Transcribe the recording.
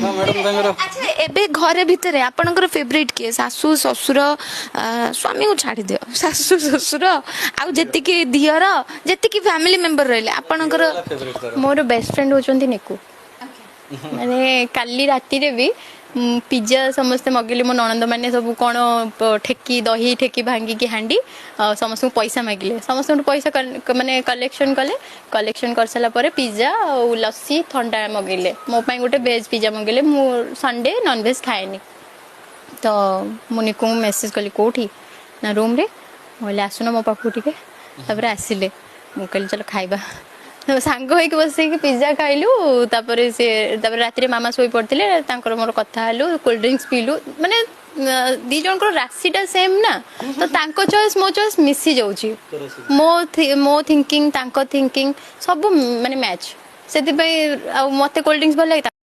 अच्छा एबे घरे भितर आपणकर फेवरेट किए सासू ससुर स्वामी को छाड़ी दियो सासू ससुर आउ जेतिकी दियर जेतिकी फैमिली मेंबर रहले आपणकर मोर बेस्ट फ्रेंड होचंती निकू माने काली राती रे भी पिज्जा समस्ते मगेले मो ननंद मैंने सब कौन ठेकी दही ठेकी भांगी की हांडी समस्त पैसा मागिले समस्त पैसा माने कलेक्शन कलेक्शन कर सारा पर पिज्जा और लस्सी ठंडा मगेले मो पाई गोटे वेज पिज्जा मगेले मु संडे नॉन वेज खाएनी तो मुझे को मेसेज कली कोठी ना रूम रे बोले आसुन मो पाखु टिके तापर आसिले मु कहली चलो खाइबा सांग होइक बसिक पिज्जा खाइलु तापर से तापर राति रे मामा सोई पड़थिले तांकर मोर कथा हलु कोल्ड ड्रिंक्स पीलु माने दी जन को राशिटा सेम ना तो तांको चॉइस मो चॉइस मिसी जाउची मो थिंकिंग तांको थिंकिंग सब माने मैच सेति मते कोल्ड ड्रिंक्स भल लागे